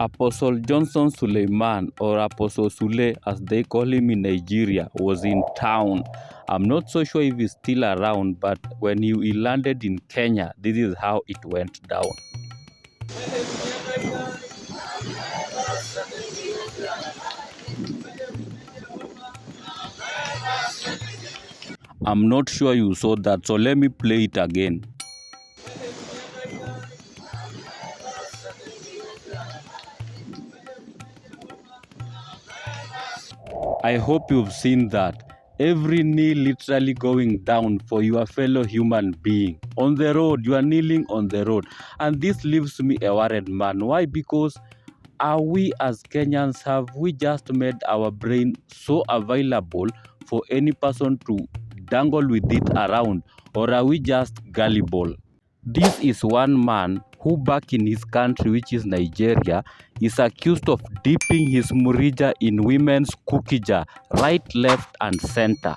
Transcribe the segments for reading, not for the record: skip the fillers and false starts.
Apostle Johnson Suleman, or Apostle Sule as they call him in Nigeria, was in town. I'm not so sure if he's still around, but when he landed in Kenya, this is how it went down. I'm not sure you saw that, so let me play it again. I hope you've seen that. Every knee literally going down for your fellow human being. On the road, you are kneeling on the road. And this leaves me a worried man. Why? Because are we as Kenyans, have we just made our brain so available for any person to dangle with it around? Or are we just gullible? This is one man who back in his country, which is Nigeria, is accused of dipping his murija in women's cookie jar, right, left and center.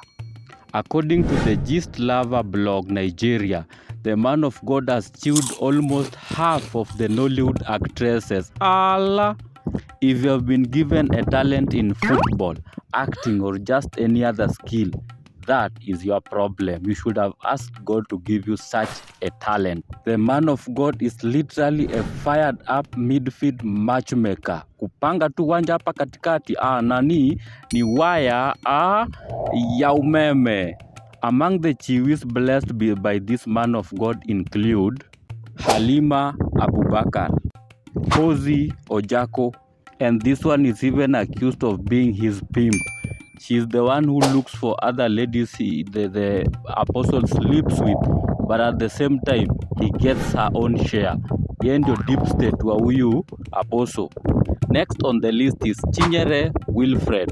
According to the Gist Lover blog Nigeria, the man of God has chewed almost half of the Nollywood actresses. Allah! If you have been given a talent in football, acting or just any other skill, that is your problem. You should have asked God to give you such a talent. The man of God is literally a fired up midfield matchmaker. Kupanga tu wanja hapa katikati, nani ni waya ya umeme. Among the chiwis blessed by this man of God include Halima Abubakar, Cozy Ojako, and this one is even accused of being his pimp. She's the one who looks for other ladies the apostle sleeps with, but at the same time, he gets her own share. Yeye ndio deep state wa huyu apostle. Next on the list is Chinyere Wilfred.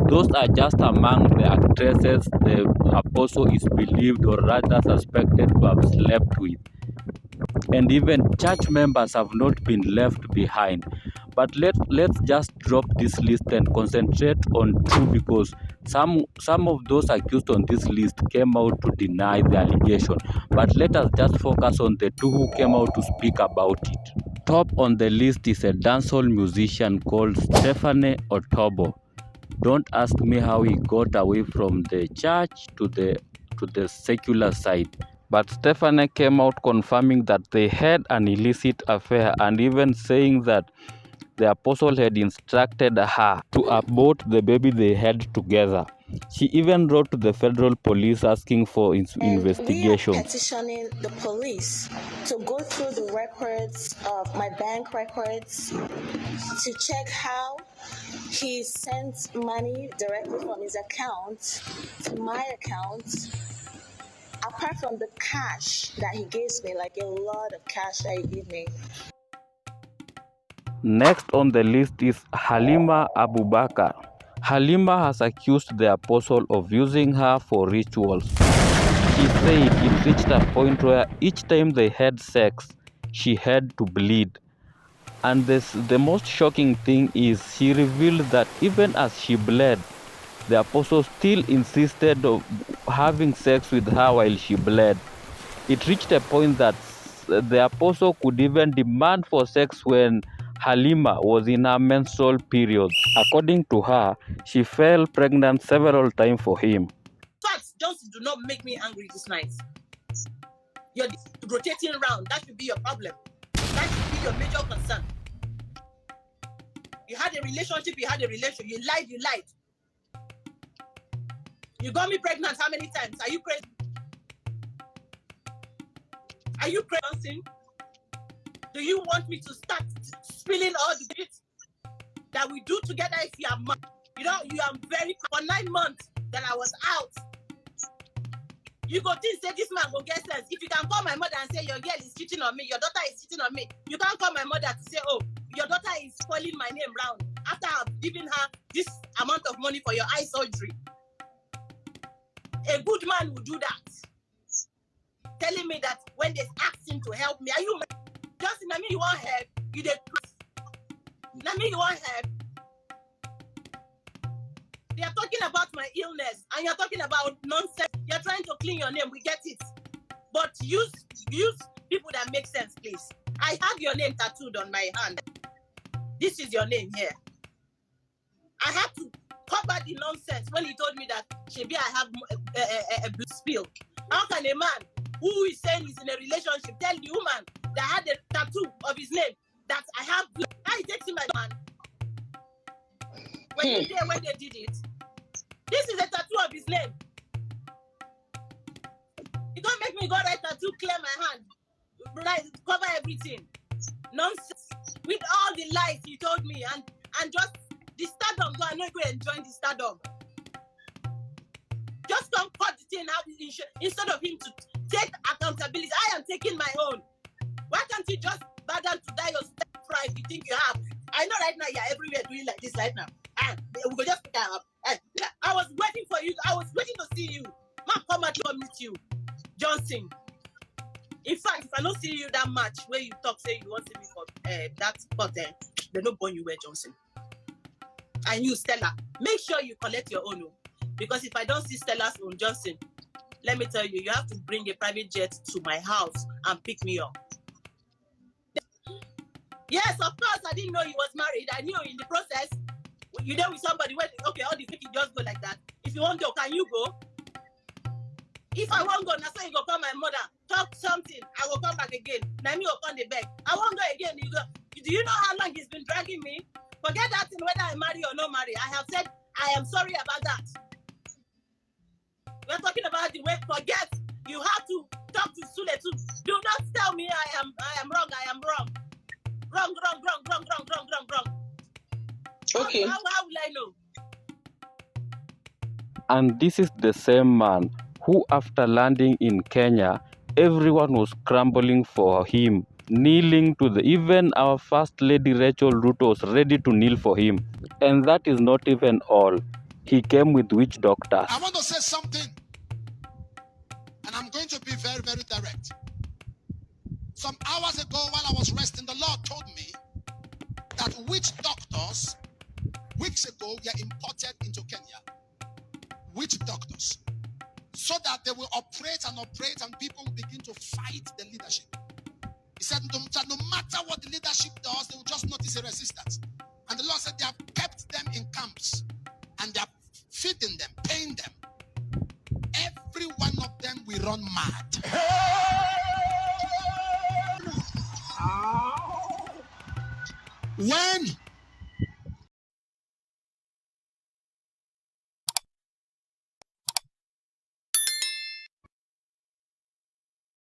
Those are just among the actresses the apostle is believed or rather suspected to have slept with. And even church members have not been left behind. But let's just drop this list and concentrate on two, because some of those accused on this list came out to deny the allegation. But let us just focus on the two who came out to speak about it. Top on the list is a dancehall musician called Stephanie Otobo. Don't ask me how he got away from the church to the secular side. But Stephanie came out confirming that they had an illicit affair, and even saying that the apostle had instructed her to abort the baby they had together. She even wrote to the federal police asking for investigation. We are petitioning the police to go through the records of my bank records to check how he sent money directly from his account to my account. Apart from the cash that he gives me, like a lot of cash that he gave me. Next on the list is Halima Abubakar. Halima has accused the apostle of using her for rituals. She said it reached a point where each time they had sex, she had to bleed. And the most shocking thing is she revealed that even as she bled, the apostle still insisted on having sex with her while she bled. It reached a point that the apostle could even demand for sex when Halima was in her menstrual period. According to her, she fell pregnant several times for him. Facts, Johnson, do not make me angry this night. You're rotating around. That should be your problem. That should be your major concern. You had a relationship, you lied. You got me pregnant how many times? Are you crazy? Are you crazy? Do you want me to start spilling all the bits that we do together if you are mad? You know, you are very... For 9 months that I was out, you go think, say, this man will get sense. If you can call my mother and say, your girl is cheating on me, your daughter is cheating on me, you can't call my mother to say, oh, your daughter is calling my name round after I've given her this amount of money for your eye surgery. A good man would do that. Telling me that when they ask him to help me, are you just in you want help? You did. You want help? They are talking about my illness and you're talking about nonsense. You're trying to clean your name. We get it. But use people that make sense, please. I have your name tattooed on my hand. this is your name here. I had to cover the nonsense when he told me that, Shebi, I have a blood spill. How can a man who is saying he's in a relationship tell the woman that had a tattoo of his name that I have blood? How he takes him as a man? When you there when they did it, this is a tattoo of his name. You don't make me go write tattoo, clear my hand, right, cover everything. Nonsense. With all the lies he told me and just the stardom, so I'm not going to enjoy the stardom. Just come cut the thing out instead of him to take accountability. I am taking my own. Why can't you just bow down to die your pride you think you have? I know right now you're everywhere doing like this right now. And we could just pick that up. I was waiting for you. I was waiting to see you. Man, come out to meet you. Johnson. In fact, if I don't see you that much where you talk, say you want to see me for that spot, they don't born you where Johnson. And you, Stella, make sure you collect your own. Because if I don't see Stella's own, Johnson, let me tell you, you have to bring a private jet to my house and pick me up. Yes, of course, I didn't know he was married. I knew in the process, you know with somebody, when, okay, all the things just go like that. If you want to go, can you go? If I won't go, now so you go call my mother, talk something, I will come back again. Now me will come the bag. I won't go again. You go. Do you know how long he's been dragging me? Forget that thing whether I marry or not marry. I have said I am sorry about that. We're talking about the way. Forget. You have to talk to Sule too. Do not tell me I am wrong. I am wrong. Wrong. Okay. How will I know? And this is the same man who, after landing in Kenya, everyone was scrambling for him, kneeling to even our First Lady Rachael Ruto was ready to kneel for him. And that is not even all. He came with witch doctors. I want to say something, and I'm going to be very, very direct. Some hours ago, while I was resting, the Lord told me that witch doctors, weeks ago, were imported into Kenya. Witch doctors. So that they will operate, and people will begin to fight the leadership. He said, no matter what the leadership does, they will just notice a resistance. And the Lord said they have kept them in camps, and they are feeding them, paying them. Every one of them will run mad. When